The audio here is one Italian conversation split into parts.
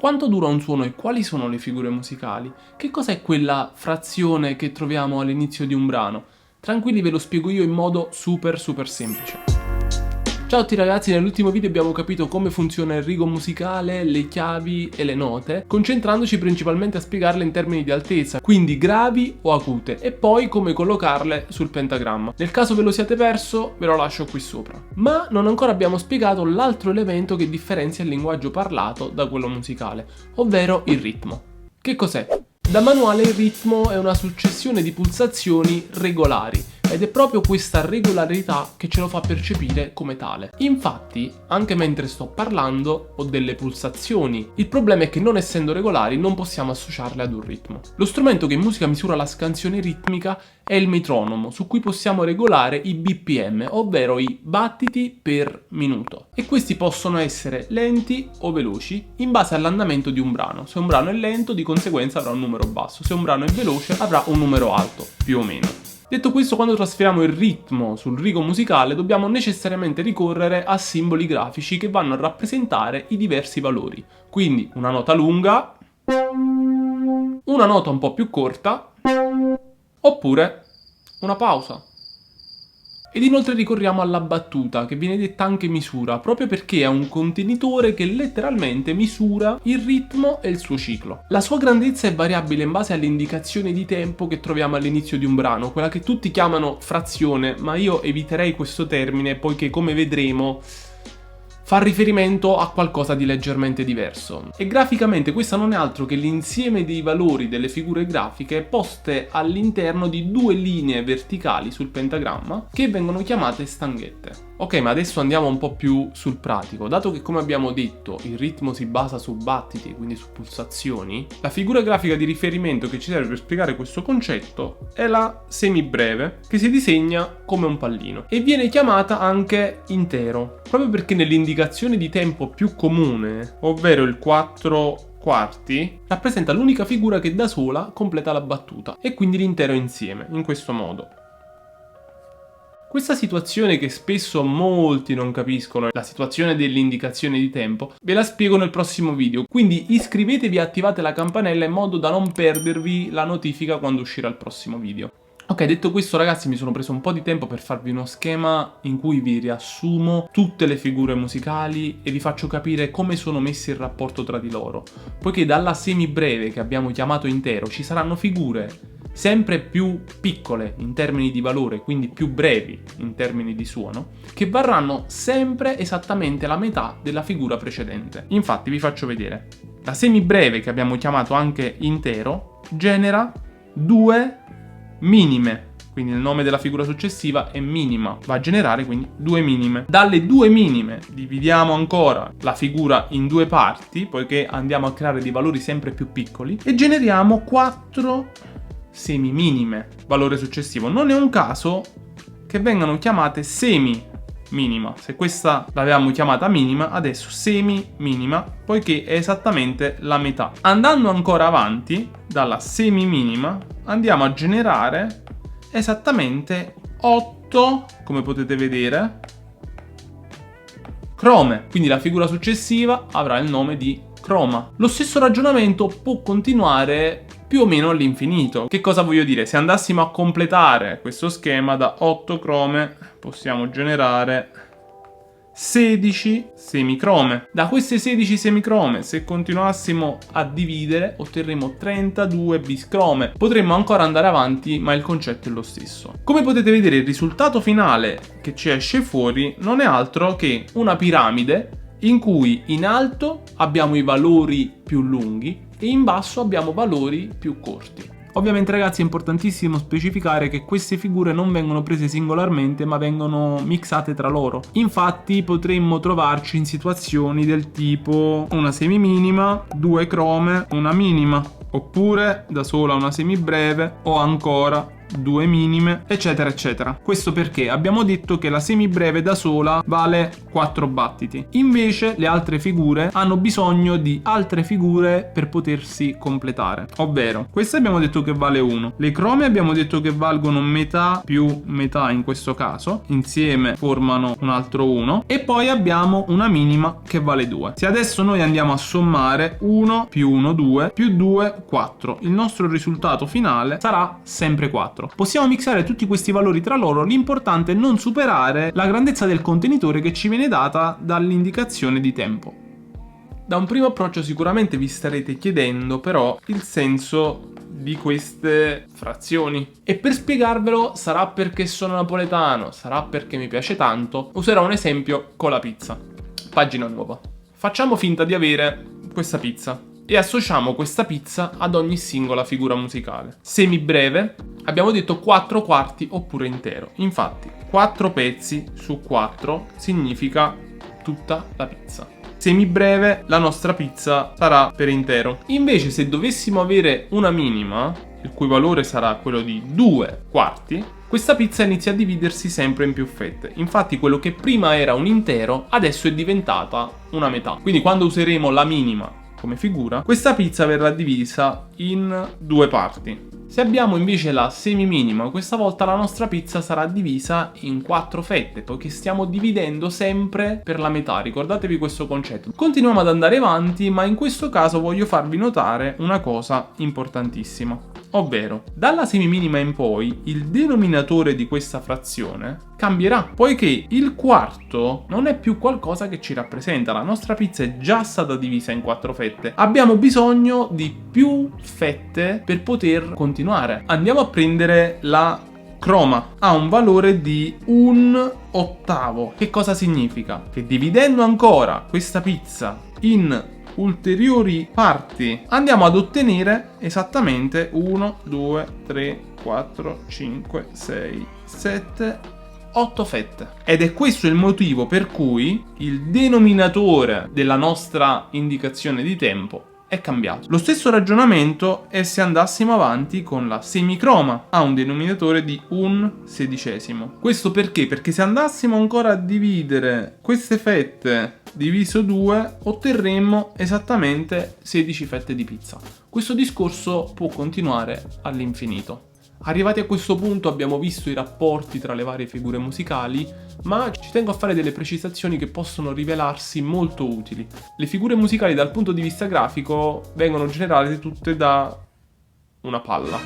Quanto dura un suono e quali sono le figure musicali? Che cos'è quella frazione che troviamo all'inizio di un brano? Tranquilli, ve lo spiego io in modo super semplice. Ciao a tutti ragazzi, nell'ultimo video abbiamo capito come funziona il rigo musicale, le chiavi e le note, concentrandoci principalmente a spiegarle in termini di altezza, quindi gravi o acute, e poi come collocarle sul pentagramma. Nel caso ve lo siate perso, ve lo lascio qui sopra. Ma non ancora abbiamo spiegato l'altro elemento che differenzia il linguaggio parlato da quello musicale, ovvero il ritmo. Che cos'è? Da manuale il ritmo è una successione di pulsazioni regolari, ed è proprio questa regolarità che ce lo fa percepire come tale. Infatti, anche mentre sto parlando, ho delle pulsazioni. Il problema è che non essendo regolari non possiamo associarle ad un ritmo. Lo strumento che in musica misura la scansione ritmica è il metronomo, su cui possiamo regolare i BPM, ovvero i battiti per minuto. E questi possono essere lenti o veloci in base all'andamento di un brano. Se un brano è lento, di conseguenza avrà un numero basso. Se un brano è veloce, avrà un numero alto, più o meno. Detto questo, quando trasferiamo il ritmo sul rigo musicale dobbiamo necessariamente ricorrere a simboli grafici che vanno a rappresentare i diversi valori. Quindi una nota lunga, una nota un po' più corta, oppure una pausa. Ed inoltre ricorriamo alla battuta, che viene detta anche misura, proprio perché è un contenitore che letteralmente misura il ritmo e il suo ciclo. La sua grandezza è variabile in base alle indicazioni di tempo che troviamo all'inizio di un brano, quella che tutti chiamano frazione, ma io eviterei questo termine poiché, come vedremo, fa riferimento a qualcosa di leggermente diverso. E graficamente questa non è altro che l'insieme dei valori delle figure grafiche poste all'interno di due linee verticali sul pentagramma che vengono chiamate stanghette. Ok, ma adesso andiamo un po' più sul pratico. Dato che, come abbiamo detto, il ritmo si basa su battiti, quindi su pulsazioni, la figura grafica di riferimento che ci serve per spiegare questo concetto è la semibreve, che si disegna come un pallino e viene chiamata anche intero, proprio perché nell'indicazione di tempo più comune, ovvero il 4/4, rappresenta l'unica figura che da sola completa la battuta, e quindi l'intero insieme, in questo modo. Questa situazione, che spesso molti non capiscono, la situazione dell'indicazione di tempo, ve la spiego nel prossimo video, quindi iscrivetevi e attivate la campanella in modo da non perdervi la notifica quando uscirà il prossimo video. Ok, detto questo ragazzi, mi sono preso un po' di tempo per farvi uno schema in cui vi riassumo tutte le figure musicali e vi faccio capire come sono messi in rapporto tra di loro, poiché dalla semibreve, che abbiamo chiamato intero, ci saranno figure sempre più piccole in termini di valore, quindi più brevi in termini di suono, che varranno sempre esattamente la metà della figura precedente. Infatti vi faccio vedere. La semibreve, che abbiamo chiamato anche intero, genera due minime, quindi il nome della figura successiva è minima, va a generare quindi due minime. Dalle due minime dividiamo ancora la figura in due parti, poiché andiamo a creare dei valori sempre più piccoli, e generiamo 4 semiminime, valore successivo. Non è un caso che vengano chiamate semi-minima. Se questa l'avevamo chiamata minima, adesso semi-minima, poiché è esattamente la metà. Andando ancora avanti, dalla semi-minima andiamo a generare esattamente 8, come potete vedere, crome. Quindi la figura successiva avrà il nome di croma. Lo stesso ragionamento può continuare più o meno all'infinito. Che cosa voglio dire? Se andassimo a completare questo schema, da 8 crome possiamo generare 16 semicrome. Da queste 16 semicrome, se continuassimo a dividere, otterremo 32 biscrome. Potremmo ancora andare avanti, ma il concetto è lo stesso. Come potete vedere, il risultato finale che ci esce fuori non è altro che una piramide in cui in alto abbiamo i valori più lunghi e in basso abbiamo valori più corti. Ovviamente ragazzi è importantissimo specificare che queste figure non vengono prese singolarmente ma vengono mixate tra loro. Infatti potremmo trovarci in situazioni del tipo una semiminima, 2 crome, una minima, oppure da sola una semibreve o ancora 2 minime, eccetera eccetera. Questo perché abbiamo detto che la semibreve da sola vale 4 battiti, invece le altre figure hanno bisogno di altre figure per potersi completare, ovvero questa abbiamo detto che vale 1, le crome abbiamo detto che valgono metà più metà, in questo caso insieme formano un altro 1, e poi abbiamo una minima che vale 2. Se adesso noi andiamo a sommare 1 più 1 2 più 2 4, il nostro risultato finale sarà sempre 4. Possiamo mixare tutti questi valori tra loro, l'importante è non superare la grandezza del contenitore che ci viene data dall'indicazione di tempo. Da un primo approccio sicuramente vi starete chiedendo però il senso di queste frazioni, e per spiegarvelo, sarà perché sono napoletano, sarà perché mi piace tanto, userò un esempio con la pizza. Pagina nuova. Facciamo finta di avere questa pizza e associamo questa pizza ad ogni singola figura musicale. Semibreve abbiamo detto 4 quarti oppure intero, infatti 4 pezzi su 4 significa tutta la pizza. Semibreve la nostra pizza sarà per intero. Invece se dovessimo avere una minima, il cui valore sarà quello di 2 quarti, questa pizza inizia a dividersi sempre in più fette. Infatti quello che prima era un intero adesso è diventata una metà. Quindi quando useremo la minima come figura, questa pizza verrà divisa in 2 parti. Se abbiamo invece la semiminima, questa volta la nostra pizza sarà divisa in 4 fette, poiché stiamo dividendo sempre per la metà, ricordatevi questo concetto. Continuiamo ad andare avanti, ma in questo caso voglio farvi notare una cosa importantissima, ovvero dalla semiminima in poi il denominatore di questa frazione cambierà, poiché il quarto non è più qualcosa che ci rappresenta, la nostra pizza è già stata divisa in 4 fette, abbiamo bisogno di più fette per poter continuare. Andiamo a prendere la croma, ha un valore di 1/8. Che cosa significa? Che dividendo ancora questa pizza in ulteriori parti andiamo ad ottenere esattamente 1, 2, 3, 4, 5, 6, 7, 8 fette. Ed è questo il motivo per cui il denominatore della nostra indicazione di tempo è cambiato. Lo stesso ragionamento è se andassimo avanti con la semicroma, ha un denominatore di 1/16. Questo perché? Perché se andassimo ancora a dividere queste fette diviso 2 otterremmo esattamente 16 fette di pizza. Questo discorso può continuare all'infinito. Arrivati a questo punto abbiamo visto i rapporti tra le varie figure musicali, ma ci tengo a fare delle precisazioni che possono rivelarsi molto utili. Le figure musicali dal punto di vista grafico vengono generate tutte da una palla,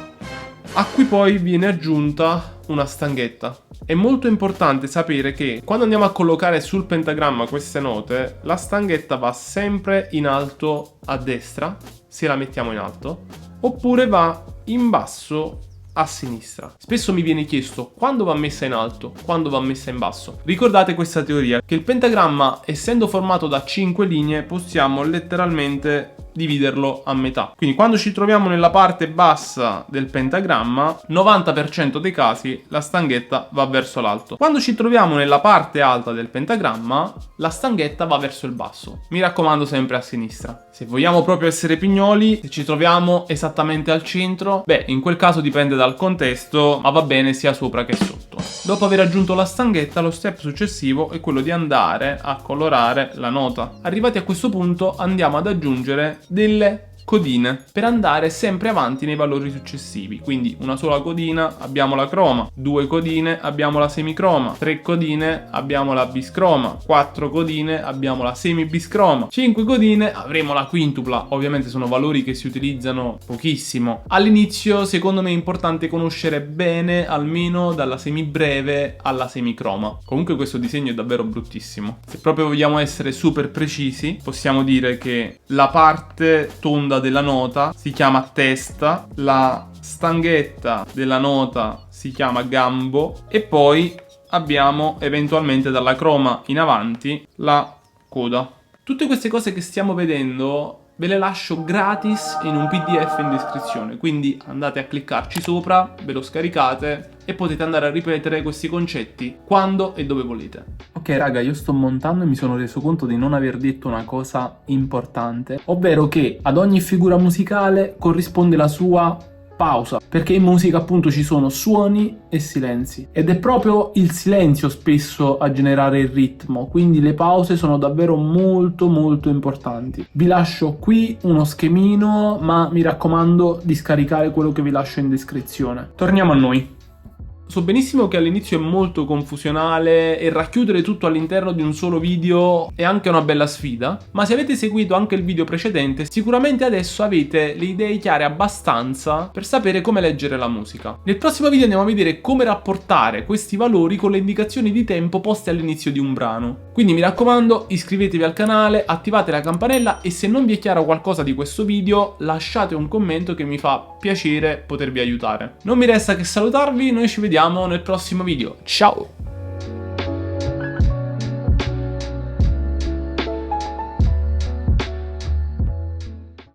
a cui poi viene aggiunta una stanghetta. È molto importante sapere che quando andiamo a collocare sul pentagramma queste note, la stanghetta va sempre in alto a destra, se la mettiamo in alto, oppure va in basso a sinistra. Spesso mi viene chiesto quando va messa in alto, quando va messa in basso. Ricordate questa teoria, che il pentagramma, essendo formato da 5 linee, possiamo letteralmente dividerlo a metà. Quindi quando ci troviamo nella parte bassa del pentagramma, 90% dei casi la stanghetta va verso l'alto. Quando ci troviamo nella parte alta del pentagramma, la stanghetta va verso il basso. Mi raccomando, sempre a sinistra. Se vogliamo proprio essere pignoli, se ci troviamo esattamente al centro, beh, in quel caso dipende dal contesto, ma va bene sia sopra che sotto. Dopo aver aggiunto la stanghetta, lo step successivo è quello di andare a colorare la nota. Arrivati a questo punto andiamo ad aggiungere delle codine per andare sempre avanti nei valori successivi. Quindi una sola codina abbiamo la croma, 2 codine abbiamo la semicroma, 3 codine abbiamo la biscroma, 4 codine abbiamo la semibiscroma, 5 codine avremo la quintupla. Ovviamente sono valori che si utilizzano pochissimo. All'inizio secondo me è importante conoscere bene almeno dalla semibreve alla semicroma. Comunque questo disegno è davvero bruttissimo. Se proprio vogliamo essere super precisi, possiamo dire che la parte tonda della nota si chiama testa, la stanghetta della nota si chiama gambo e poi abbiamo eventualmente dalla croma in avanti la coda. Tutte queste cose che stiamo vedendo ve le lascio gratis in un PDF in descrizione, quindi andate a cliccarci sopra, ve lo scaricate e potete andare a ripetere questi concetti quando e dove volete. Ok raga, io sto montando e mi sono reso conto di non aver detto una cosa importante, ovvero che ad ogni figura musicale corrisponde la sua pausa, perché in musica appunto ci sono suoni e silenzi ed è proprio il silenzio spesso a generare il ritmo, quindi le pause sono davvero molto molto importanti. Vi lascio qui uno schemino, ma mi raccomando di scaricare quello che vi lascio in descrizione. Torniamo a noi. So benissimo che all'inizio è molto confusionale e racchiudere tutto all'interno di un solo video è anche una bella sfida, ma se avete seguito anche il video precedente sicuramente adesso avete le idee chiare abbastanza per sapere come leggere la musica. Nel prossimo video andiamo a vedere come rapportare questi valori con le indicazioni di tempo poste all'inizio di un brano. Quindi mi raccomando, iscrivetevi al canale, attivate la campanella e se non vi è chiaro qualcosa di questo video lasciate un commento che mi fa piacere potervi aiutare. Non mi resta che salutarvi, noi ci vediamo nel prossimo video. Ciao!